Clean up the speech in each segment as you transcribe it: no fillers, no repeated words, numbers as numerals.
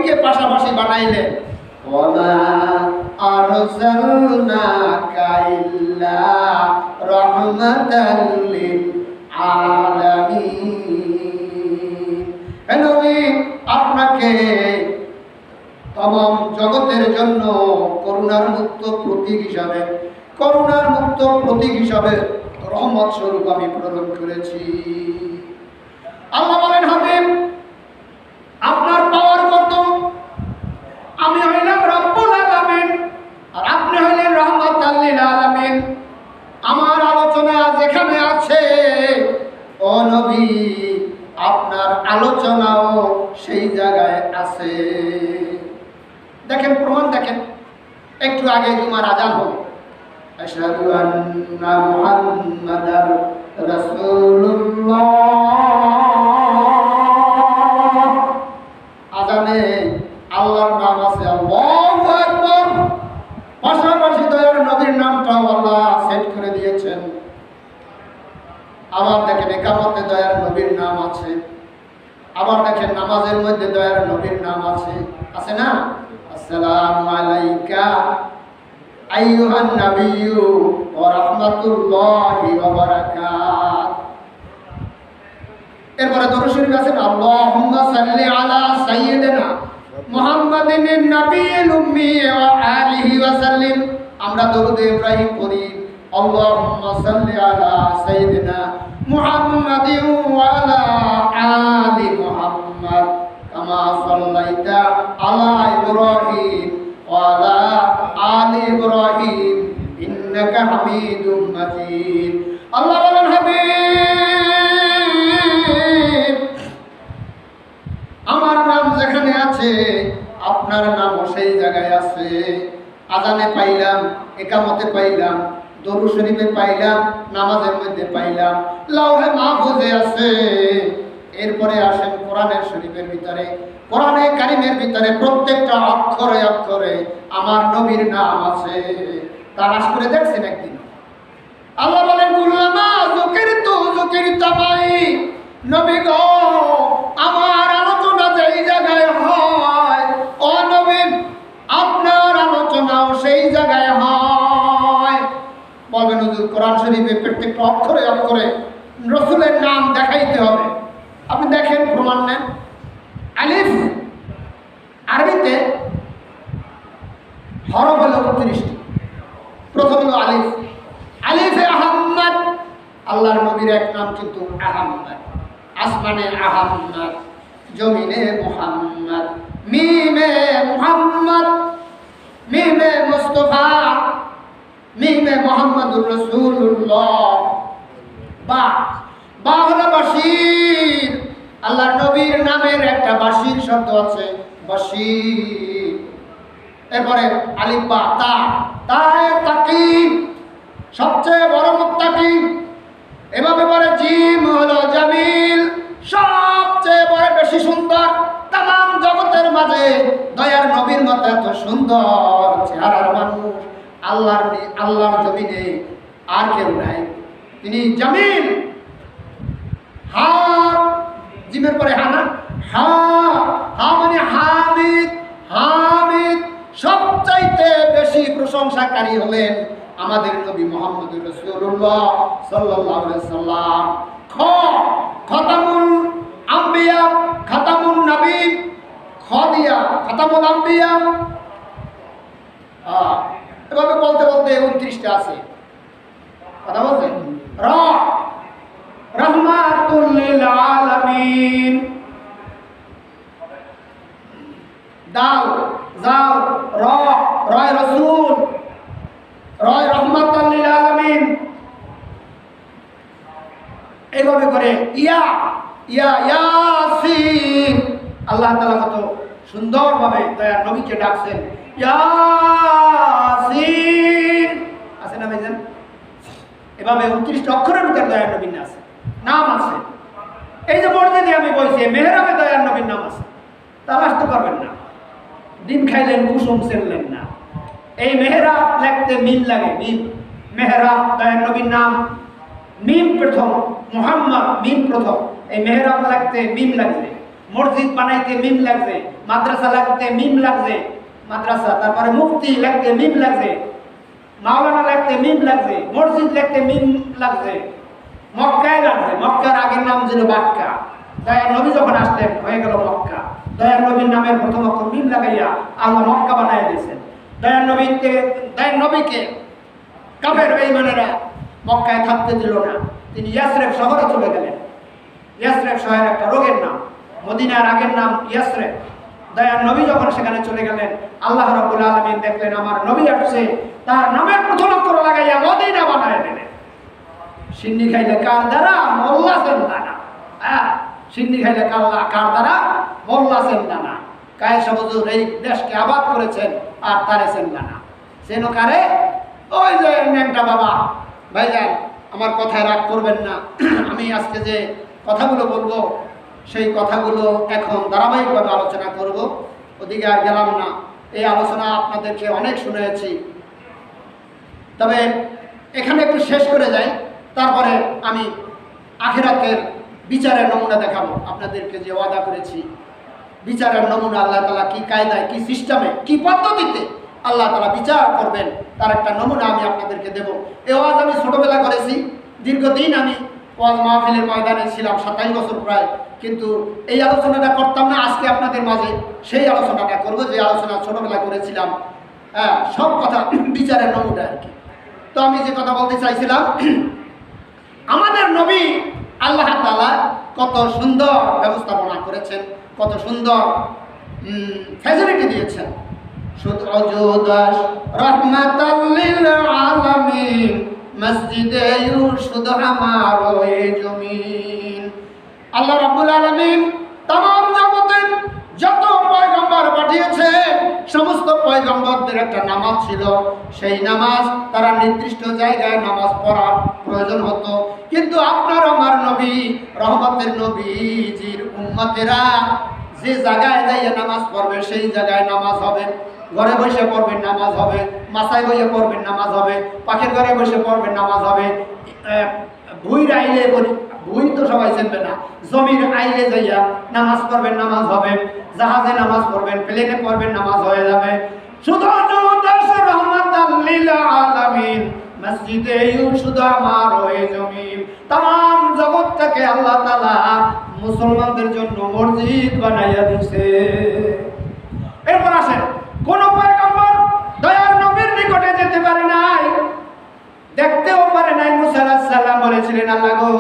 নবীকে পাশাপাশি বানাইলেন। ওয়ামা আরসালনাকা ইল্লা রাহমাতাল লিল আলামিন। হে নবী, আপনাকে তমাম জগতের জন্য করুণার মুক্ত প্রতীক হিসাবে রহমত স্বরূপ আমি প্রেরণ করেছি। আল্লাহ বলেন, হাবিব আপনার পাওয়ার কত? আমি হইলাম রব্বুল আলামিন আর আপনি হইলেন রাহমাতাল লিল আলামিন। আমার আলোচনা যেখানে আছে ও নবী, আপনার আলোচনাও সেই জায়গায় আছে। দেখেন, প্রমাণ দেখেন। একটু আগে জুমার আযান হলো, আশহাদু আন্না মুহাম্মাদার রাসূলুল্লাহ। আযানে আল্লাহর নাম আছে, আল্লাহু আকবার। পাশাপাশি দয়ার নবীর নামটাও আল্লাহ সেট করে দিয়েছেন। আবার দেখেন ইকামতে দয়ার নবীর নাম আছে, আবার দেখেন নামাজের মধ্যে দয়ার নবীর নাম আছে, আছে না? আসসালামু আলাইকা আইয়ুহান নাবিয়্যু ওয়া রাহমাতুল্লাহি ওয়া বারাকাত। এরপরে দরুদ শরীফ আছে না, আল্লাহুম্মা সাল্লি আলা সাইয়্যিদিনা মুহাম্মাদিন নাবিয়্যিল উম্মি ওয়া আলিহি ওয়া সাল্লিম। আমরা দরুদ ইব্রাহিম পড়ি, আল্লাহুম্মা সাল্লি আলা সাইয়্যিদিনা মুহাম্মাদিন ওয়া আলা আলি মুহাম্মাদ কামা সাল্লাইতা আলা ইব্রাহিম ওয়া আলা আলি ইব্রাহিম ইন্নাকা হামিদুম মাজিদ। আল্লাহ বলেন, হাবিব আমার নাম যেখানে আছে আপনার নামও সেই জায়গায় আছে। আযানে পাইলাম, ইকামতে পাইলাম, দরুদ শরীফে পাইলাম, নামাজের মধ্যে পাইলাম, লাওহে মাহফুজে আছে। এরপরে আসেন কোরআনের শরীফের ভিতরে, কোরআনে কারিমের ভিতরে প্রত্যেকটা অক্ষরে অক্ষরে আমার নবীর নাম আছে। তালাশ করে দেখছেন একদিন? আল্লাহ বলেন, কুল্লামা যুকিরতু মাই। নবী গো, আমার আলোচনা যেই জায়গায় হয়, ও নবী আপনার আলোচনাও সেই জায়গায় হয়। বলবেন হুজুর, কোরআন শরীফে প্রত্যেকটা অক্ষরে অক্ষরে রাসূলের নাম দেখাইতে হবে। আপনি দেখেন, প্রমাণ নেন। আলিফ আরবিতে হরফ হলো 29টি। প্রথম হলো আলিফ, আলিফে আহাম্মদ। আল্লাহর নবীর এক নাম কিন্তু আহাম্মদ। আসমানে আহাম্মদ, জমিনে মুহাম্মদ। মিমে মুহাম্মদ, মিমে মুস্তাফা, মিমে মুহাম্মাদুর রাসূলুল্লাহ। বা হলো বাশীর। আল্লাহর নবীর নামের একটা বাশীর শব্দ আছে, বাশীর। এরপরে আলিফ বা তায়ে তাকি, সবচেয়ে বড় মুত্তাকি। এভাবে পরে জিম হলো জামিল, সবচেয়ে বড় বেশি সুন্দর। তামাম জগতের মাঝে দয়ার নবীর মতো এত সুন্দর চেহারার মানুষ আল্লাহর জমিনে আর কেউ নাই। তিনি জামিল। হা, জিমের পরে হানা, হা মানে হামিদ। সবচাইতে বেশি প্রশংসাকারী হলেন আমাদের নবী মুহাম্মদুর রাসূলুল্লাহ সাল্লাল্লাহু আলাইহি সাল্লাম। খাতামুল আম্বিয়া, খাতামুন নবী, দিয়া খাতামুল আম্বিয়া। এভাবে বলতে বলতে 29টা আছে। কথা বলছেন? রাহমাতুল লিল আলামিন। দাল জাল রয় রাসূল, রয় রাহমাতুল লিল আলামিন। এইভাবে করে ইয়াসিন। আল্লাহ তাআলা কত সুন্দরভাবে দয়ার নবীকে ডাকছেন, ইয়াসিন। আছে না ভাইজান? এভাবে 29টা অক্ষরের ভিতরে দয়ার নবীর নাম আছে। এই যে মসজিদে আমি বলছি, মেহরাবে দয়ার নবীর নাম আছে। তালাশ তো করবেন না, ডিম খাইলেন কুসুম ছেড়লেন না। এই মেহরাব লিখতে মিম লাগে, মিম। মেহরাব দয়ার নবীর নাম, মিম প্রথম, মুহাম্মদ মিম প্রথম। এই মেহরাব লিখতে মিম লাগবে। মসজিদ বানাইতে মিম লাগছে, মাদ্রাসা লাগতে মিম লাগছে, মাদ্রাসা, তারপরে মুফতি লাগতে মিম লাগছে, মাওলানা লাগতে মিম লাগছে, মসজিদ লাগতে মিম লাগছে, মক্কায় লাগছে। মক্কার আগের নাম ছিল বাক্কা। দয়ার নবী যখন আসলেন হয়ে গেল মক্কা। দয়ার নবীর নামের প্রথম অক্ষর মিম লাগাইয়া আল্লাহ মক্কা বানাই দিয়েছেন। দয়ার নবীকে কাফের বেঈমানেরা মক্কায় থাকতে দিল না। তিনি ইয়াসরেব শহরে চলে গেলেন। ইয়াসরেব শহর একটা রোগের নাম, মদিনার আগের নাম ইয়াসরেব। দয়ার নবী যখন সেখানে চলে গেলেন, আল্লাহ রাব্বুল আলামিন দেখলেন আমার নবী আসছে, তার নামের প্রথম অক্ষর লাগাইয়া মদিনা বানায় দিলেন। সিন্নি খাইলে কার দ্বারা? মোল্লা সেন্দানা। সিন্নি খাইলে কার দ্বারা? মোল্লা সেন্দানা। কায়েসা হুজুর এই দেশকে আবাদ করেছেন, আর তারে সেন্দানা। সেন কারে? ওই যে ন্যাংটা বাবা। ভাইজান, আমার কথায় রাগ করবেন না। আমি আজকে যে কথাগুলো বলবো সেই কথাগুলো এখন ধারাবাহিকভাবে আলোচনা করব, ওদিকে আর গেলাম না। এই আলোচনা আপনাদেরকে অনেক শুনেছি, তবে এখানে একটু শেষ করে যাই, তারপরে আমি আখিরাতের বিচারের নমুনা দেখাবো আপনাদেরকে। যে ওয়াদা করেছি বিচারের নমুনা, আল্লাহ তাআলা কি কায়দায়, কি সিস্টেমে, কি পদ্ধতিতে আল্লাহ তাআলা বিচার করবেন, তার একটা নমুনা আমি আপনাদেরকে দেব। এই ওয়াজ আমি ছোটবেলা করেছি, দীর্ঘদিন আমি ওয়াজ মাহফিলের ময়দানে ছিলাম, 27 বছর প্রায়, কিন্তু এই আলোচনাটা করতাম না। আজকে আপনাদের মাঝে সেই আলোচনাটা করবো যে আলোচনা ছোটবেলা করেছিলাম। সব কথা বিচারের নমুনা আর কি। তো আমি যে কথা বলতে চাইছিলাম, আমাদের নবী আল্লাহ তাআলা কত সুন্দর ব্যবস্থাপনা করেছেন, কত সুন্দর ফ্যাসিলিটি দিয়েছেন। সুদদাস রাহমাতাল লিল আলামিন, মসজিদে ইউশুদ হামারো এ জমিন। আল্লাহ রাব্বুল আলামিন तमाम জগতে যত পয়গম্বর পাঠিয়েছেন, সমস্ত পয়গম্বরদের একটা নামাজ ছিল। সেই নামাজ তারা নির্দিষ্ট জায়গায় নামাজ পড়ার প্রয়োজন হতো, কিন্তু আপনার আমার নবী, রহমতের নবীজির উম্মতেরা যে জায়গায় যাইয়া নামাজ পড়বে সেই জায়গায় নামাজ হবে। ঘরে বসে পড়বেন নামাজ হবে, মাসায় বসে পড়বেন নামাজ হবে, পাখির ঘরে বসে পড়বেন নামাজ হবে, ভুঁইর আইলে ভুঁই তো সবাই চিনবে না, জমির আইলে যাইয়া নামাজ পড়বেন নামাজ হবে, জাহাজে নামাজ পড়বেন, প্লেনে পড়বেন নামাজ হয়ে যাবে। শুধু রহমাতাল লিল আলামিন, মসজিদে ইউশুদ হামারো এ জমিন। तमाम জগৎটাকে আল্লাহ তাআলা মুসলমানদের জন্য মসজিদ বানাইয়া দিয়েছে। এরপর আসেন, কোন পয়গম্বর দয়ার নবীর নিকটে যেতে পারে নাই, দেখতেও পারে নাই। মুসা আলাইহিস সালাম বলেছিলেন, আল্লাহ গো,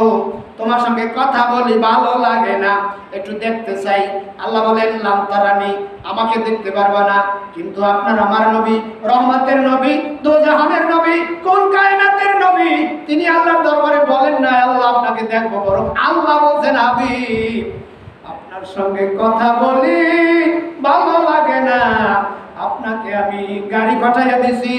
তোমার সঙ্গে কথা বলি ভালো লাগে না, একটু দেখতে চাই। আল্লাহ বলেন, লাম তারানি, আমাকে দেখতে পারবা না, কিন্তু আপনার আমার নবী, রহমতের নবী, দোজাহানের নবী, কোন কায়নাতের নবী, তিনি আল্লাহর দরবারে বলেন না আল্লাহ আপনাকে দেখবো, বরং আল্লাহ বলছেন, হাবিব, আপনার সঙ্গে কথা বলি ভালো লাগে না, আপনাকে আমি গাড়ি পাঠাইয়া দিছি,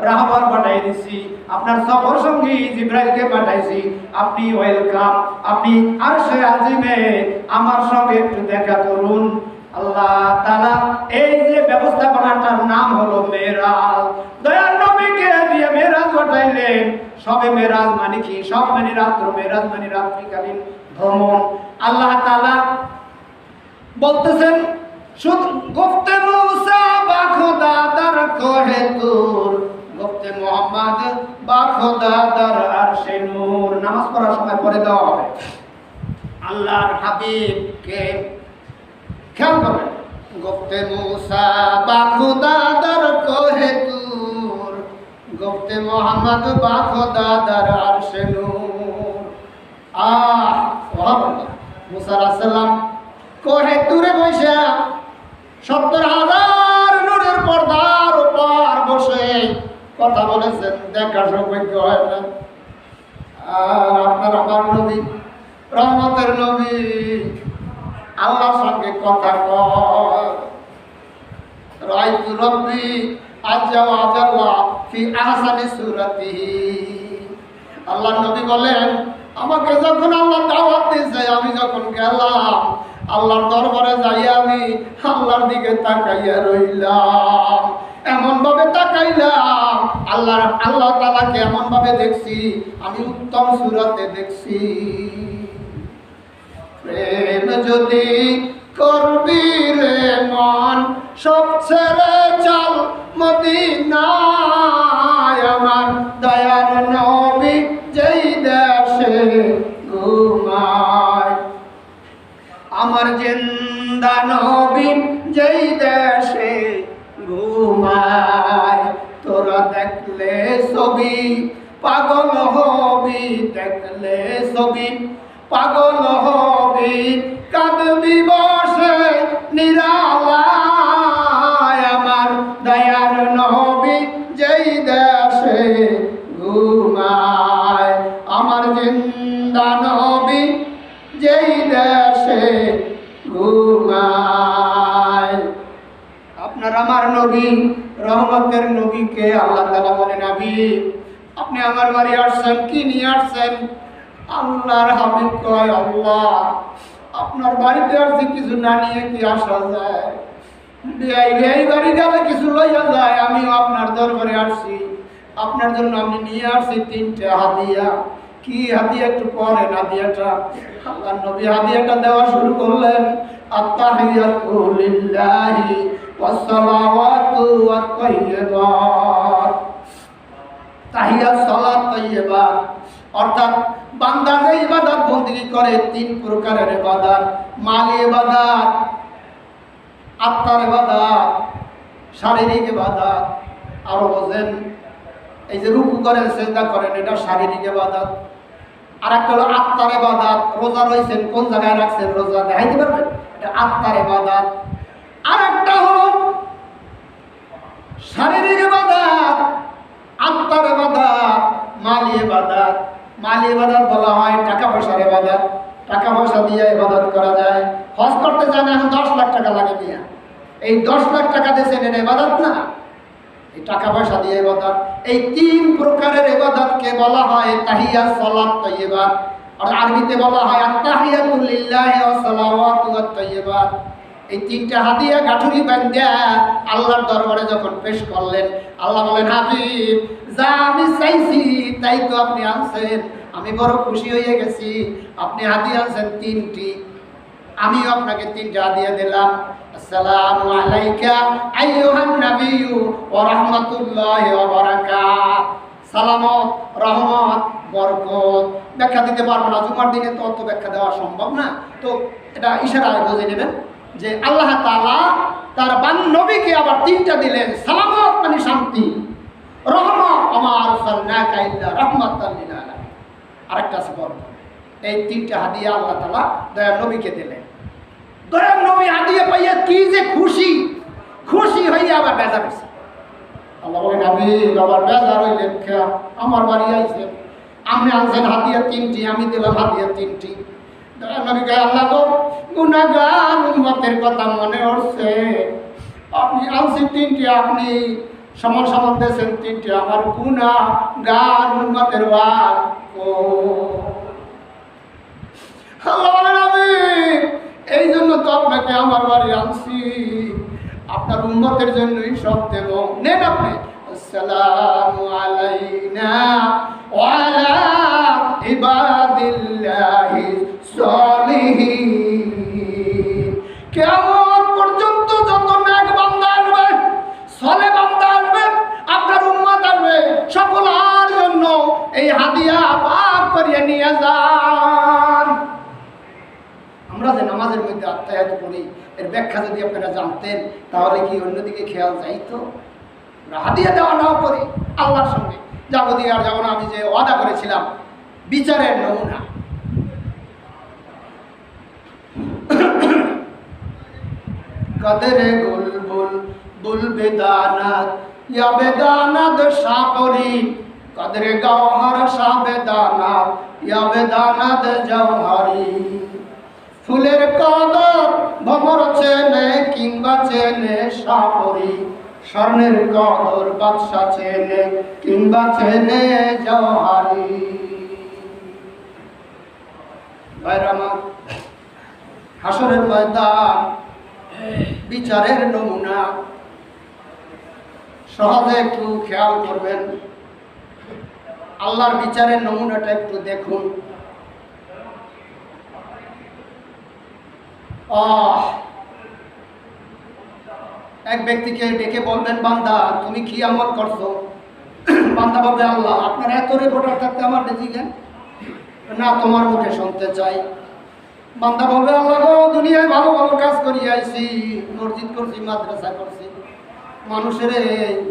রাহবার পাঠাই দিছি, আপনার সফর সঙ্গী জিব্রাইলকে পাঠাইছি, আপনি ওয়েলকাম, আপনি আরশে আজিমে আমার সঙ্গে একটু দেখা করুন। আল্লাহ তাআলা এই যে ব্যবস্থাপনাটার নাম হলো মেরাজ। দয়ার নবীকে দিয়ে মেরাজ পাঠাইলেন। সবে মেরাজ মানে কি? সব মানে রাত্র, মেরাজ মানে রাত্রিকালীন ভ্রমণ। আল্লাহ তাআলা বলতেছেন, গুফতে মুসা বা খোদা দার কোহে তুর, গুফতে মুহাম্মদ বা খোদা দার আরশে নূর। নামাজ পড়ার সময় পড়ে দেওয়া হবে। আল্লাহর হাবিবকে খেয়াল করবেন, গুফতে মুসা বা খোদা দার কোহে তুর, গুফতে মুহাম্মদ বা খোদা দার আরশে নূর। সুবহানাল্লাহ। মুসা আলাইহিস সালাম কোহে তুরে বসে 70,000 নূরের পর্দার উপর বসে কথা বলেছেন, দেখার সৌভাগ্য হয় না। আর আপনার আমার নবী, রহমতের নবী, আল্লাহর সঙ্গে কথা কয়। রাইতু রব্বি আজ্জা ওয়া জাল্লা ফি আহসানি সূরাতিহি। আল্লাহর নবী বলেন, আমাকে যখন আল্লাহ দাওয়াত দিয়েছে, আমি যখন গেলাম আল্লাহর দরবারে যাই, আমি আল্লাহর দিকে তাকাইয়া রইলাম, এমন ভাবে তাকাইলাম, আল্লাহ তাআলাকে এমন ভাবে দেখছি, আমি উত্তম সূরাতে দেখছি। প্রেম যদি করবি রে মন সব ছেড়ে চল মদিনায় আমার দয়ার নবী যেই দেশে ঘুমায় আমার জিন্দা নবী যেই দেশে ঘুমায় তোরা দেখলে ছবি পাগল হবি দেখলে ছবি পাগল হবি কাঁদবি বসে নিরালায় আমার দয়ার নবী যেই দেশে ঘুমায় আমার জিন্দা নবী যেই দেশে ঘুমায় আপনার আমার নবী রহমতের নবীকে আল্লাহ তাআলা বলেন নবী আপনি আমার বাড়ি আসছেন কি নিয়ে আসছেন আল্লাহর হাবিব কয় আল্লাহ আপনার বাড়িতে আসছি কিছু না নিয়ে কি আসা যায় এই বাড়ি গেলে কিছু লইয়া যায় আমিও আপনার দরবারে আসছি আপনার জন্য আমি নিয়ে আসছি 3টা হাদিয়া কি হাদিয়া একটু পরে হাদিয়াটা আল্লাহর নবী হাদিয়াটা দেওয়া শুরু করলেন আত্তাহিয়াতু লিল্লাহি ওয়াস সালাওয়াতু ওয়াত তাইয়্যিবাত তাহিয়াত সালাত তাইয়্যিবাত অর্থাৎ বান্দা যে ইবাদত বندگی করে 3 প্রকারের ইবাদত মালি ইবাদত আত্মার ইবাদত শারীরিক ইবাদত আর বলেন এই যে রুকু করেন সিজদা করেন এটা শারীরিক ইবাদত আর একটা হলো আত্মার ইবাদত রোজা রইছেন কোন জায়গায় রাখছেন রোজা দেখাইতে পারবেন এটা আত্মার ইবাদত আর একটা হলো শারীরিক ইবাদত আত্মার ইবাদত মালি ইবাদত মালি ইবাদত বলা হয় টাকা পয়সার ইবাদত টাকা পয়সা দিয়ে ইবাদত করা যায় হজ করতে জানে এখন 10 লাখ টাকা লাগে দিয়া এই 10 লাখ টাকা দিয়েছেন এটা ইবাদত না এই টাকা পয়সা দিয়ে ইবাদত এই 3 প্রকারের ইবাদতকে বলা হয় তাহিয়াত সালাত তাইয়্যিবাত আর আরবিতে বলা হয় আত্তাহিয়াতু লিল্লাহি ওয়াস সালাওয়াতু ওয়াত তাইয়্যিবাত এই 3টা হাদিয়া গাঠুরি বান্দা আল্লাহর দরবারে যখন পেশ করলেন আল্লাহ বলেন হাবিব যা আমি চাইছি তাই তো আপনি আনছেন আমি বড় খুশি হয়ে গেছি আপনি হাদিয়া আনছেন 3টি আমিও আপনাকে 3টা হাদিয়া দিলাম আসসালামু আলাইকা আইয়ুহান নাবিয়্যু ওয়া রাহমাতুল্লাহি ওয়া বারাকাত সালামত রহমত বরকত ব্যাখ্যা দিতে পারবো না জুমার দিনে তো অত ব্যাখ্যা দেওয়া সম্ভব না তো এটা ইশারায় বুঝে নেবেন যে আল্লাহ তাআলা তার নবীকে আবার 3টা দিলেন সালামত মানে শান্তি রহমত আমা আরসালনাকা ইল্লা রাহমাতাল লিল আলামিন আরেকটা আছে বরকত এই 3টা হাদিয়া আল্লাহ তাআলা দয়ার নবীকে দিলেন দয়ার নবী হাদিয়া পাইয়া কি যে খুশি হইয়া আবার বেজার হইছে আল্লাহ বলেন নবী আবার বেজার হইলেন কে আমার বাড়ি আইছেন আপনি আনছেন হাদিয়া 3টি আমি দিলাম হাদিয়া 3টি নবী কয় আল্লাহ গো গুনাহগার উম্মতের কথা মনে হচ্ছে আপনি আনছি 3টি আপনি সমান সমান দেন 3টি আমার গুনাহগার উম্মতের ওয়াক ও আল্লাহ বলেন আমি এই জন্য তো আপনাকে আমার বাড়ি আনছি আপনার উম্মতের জন্যই সব দেব নেন আপনি আসসালামু আলাইনা ওয়া আলা ইবাদিল্লাহি সলিহিন কিয়ামত পর্যন্ত যত নেক বান্দা আসবে সলে বান্দা আসবে আপনার উম্মত আসবে সকলের জন্য এই হাদিয়া পাক করিয়ে নিয়ে যান আমরা যে নামাজের মধ্যে আত্মায়াত করি এর ব্যাখ্যা যদি আপনারা জানতেন তাহলে কি অন্যদিকে খেয়াল যাইতো হাদিয়া দেওয়া নাও করি আল্লাহর সঙ্গে যাবো দিয়ে আর যাবো না আমি যে ওয়াদা করেছিলাম বিচারের নমুনা কদরে বুলবুল বুলবেদানাত ইয়া বেদানাত শাপরি কদরে গওহর শাবেদানাত ইয়া বেদানাত জওহরি ফুলের কদর ভমর চেনে কিংবা চেনে শাপরি স্বর্ণের কদর বাদশা চেনে কিংবা চেনে জওহরি ভাইরামান হাসরের ময়দান বিচারের নমুনা সহজে একটু খেয়াল করবেন আল্লাহর বিচারের নমুনাটা একটু দেখুন এক ব্যক্তিকে ডেকে বলবেন, বান্দা তুমি কি আমল করছো? বান্দা বলবে, আল্লাহ আপনার এত রিপোর্টার থাকতে আমার জিজ্ঞেস না, তোমার মুখে শুনতে চাই। বান্দা বলবে, আল্লাহ গো, দুনিয়ায় ভালো ভালো কাজ করি আইছি, মসজিদ করছি, মাদ্রাসা করছি, মানুষের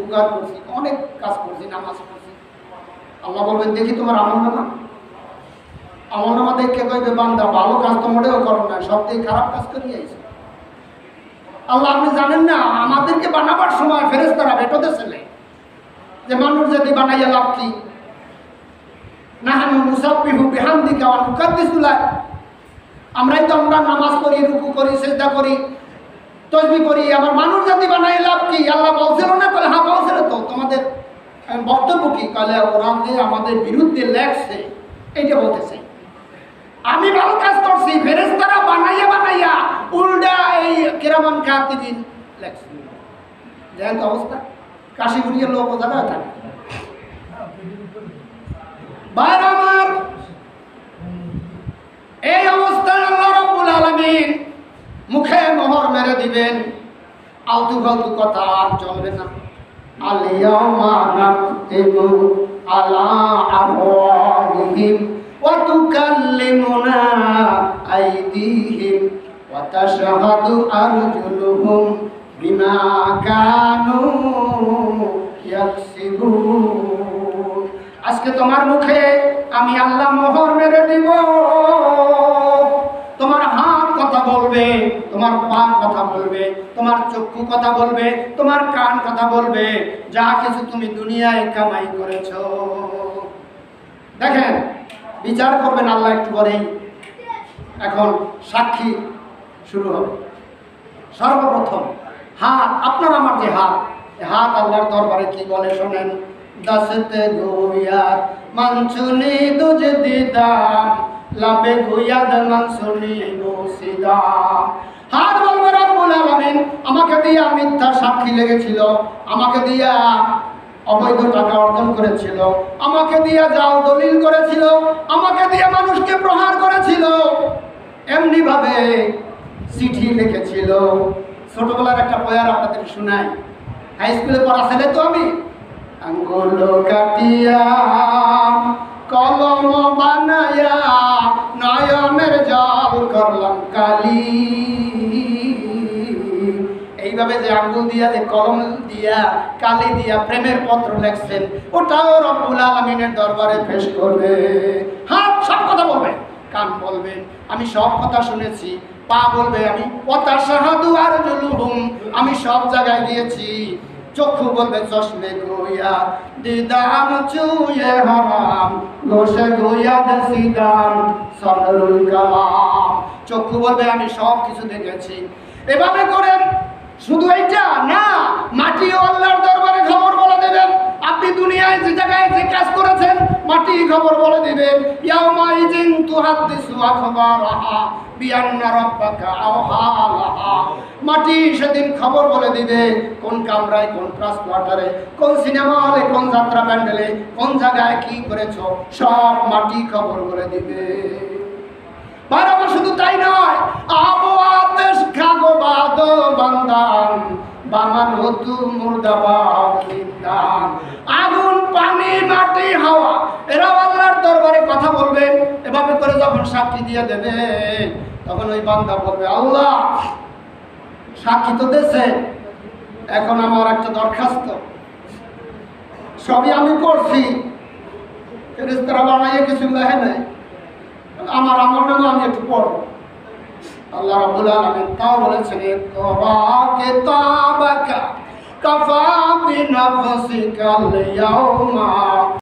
উপকার করছি, অনেক কাজ করছি, নামাজ করছি। আল্লাহ বলবেন, দেখি তোমার আমলনামা। আমলনামা দেখে কইবে, বান্দা ভালো কাজ তো মোটেও করো না, সব থেকে খারাপ কাজ করি আইছি। আল্লাহ আপনি জানেন না, আমাদেরকে বানাবার সময় ফেরেশতারা ভেটোতে ছেলে যে মানুষ যদি বানাইয়া লাভ কি? নাহানু মুসাব্বিহু বিহামদিকা ওয়া নুকাদ্দিসু লাক। আমরা নামাজ পড়ি, রুকু করি, সিজদা করি, তাসবিহ করি, আবার মানুষ জাতি বানাই লাভ কি? আল্লাহ বলছিল না? বলে হ্যাঁ বলছিল। তো তোমাদের বক্তব্য কি? কালে ওরা যে আমাদের বিরুদ্ধে লেখছে, এইটা বলতেছে। আমি ভালো কাজ করছি, ফেরেশতারা বানাইয়া উল্টা এই কিরামান কাতিবিন লেখছে। দেখেন তো অবস্থা, কাশিগুড়িয়ার লোক জানা থাকে। বাইরে আমার এই অবস্থায় আল্লাহ রাব্বুল আলামিন মুখে মোহর মেরে দিবেন। আলতু ফালতু কথা আর চলবে না। আল-ইয়াওমা নাখতিমু আলা আফওয়াহিহিম ওয়া তুকাল্লিমুনা আইদিহিম ওয়া তাশহাদু আরজুলুহুম বিমা কানু ইয়াকসিবুন। আজকে তোমার মুখে আমি আল্লাহ মোহর মেরে দিব। তোমার হাত কথা বলবে, তোমার পা কথা বলবে, তোমার চক্ষু কথা বলবে, তোমার কান কথা বলবে, যা কিছু তুমি দুনিয়ায় কামাই করেছো। দেখেন, বিচার করবেন আল্লাহ একটু পরেই। এখন সাক্ষী শুরু হবে। সর্বপ্রথম হাত, আপনার আমার যে হাত, হাত আল্লাহর দরবারে কি বলে শোনেন। দশতে গোয়ার মনসুনি দুজ দিদাম লাবে গোয়াদ মনসুনি বসিদাম। হাত বলবে রব্বুল আলামিন, আমাকে দিয়া মিথ্যা সাক্ষী লেগেছিল, আমাকে দিয়া অবৈধ টাকা অর্জন করেছিল, আমাকে দিয়া জাল দলিল করেছিল, আমাকে দিয়া মানুষকে প্রহার করেছিল, এমনি ভাবে চিঠি লিখেছিল। ছোটবেলার একটা বয়ার আপনাদের শোনাই, হাই স্কুলে পড়া ছেলে তো আমি। আঙ্গুল কাটিয়া কলম বানায়া নয়নের জল করলাম কালি। এইভাবে যে আঙ্গুল দিয়া, যে কলম দিয়া, কালি দিয়া প্রেমের পত্র লেখছেন, ওটাও রব্বুল আলামিনের দরবারে পেশ করবে। হাত সব কথা বলবে, কান বলবে আমি সব কথা শুনেছি, পা বলবে আমি ওয়াতাশহাদু আরজুলুহুম, আমি সব জায়গায় গিয়েছি, চক্ষু বলবে চশমে গোয়া দিদাম চুয়ে হারাম গোশে গোয়া দসিদাম সদরুল কালাম। চক্ষু বলবে আমি সব কিছু দেখেছি। এভাবে করে শুধু এইটা না, মাটিও আল্লাহর দরবারে খবর বলে দেবেন। আপনি দুনিয়ায় যে জায়গায় যে কাজ করেছেন, মাটি খবর বলে দিবেন। ইয়াউমা ইযিন তুহাদ্দিসু আখবারাহা বিআন্না রাব্বাকা আওহা লাহা। মাটি সেদিন খবর বলে দিবে কোন কামরায়, কোন ক্লাস কোয়ার্টারে, কোন সিনেমা হলে, কোন যাত্রা প্যান্ডেলে, কোন জায়গায় কি করেছো, সব মাটি খবর বলে দিবে। বারবার শুধু তাই নয়, আবু আতেশ খাগো বাদ বান্দান বানানো তু মুর্দাবাদ জিন্দান। আগুন, পানি, মাটি, হাওয়া, এরাও আল্লাহর দরবারে কথা বলবে। এভাবে করে যখন সাক্ষী দিয়ে দেবে, তখন ওই বান্দা বলবে, আল্লাহ সাক্ষী তো দেশে, এখন আমার একটা দরখাস্ত, সবই আমি করছি, ফেরেশতারা বানাইয়ে কিছু লেখে নাই, আমার আমলনামা আমি একটু পড়ব। আল্লাহ রাব্বুল আলামিন তাও বলেছেন, ইকরা কিতাবাকা কাফা বিনাফসিকা আল-ইয়াওমা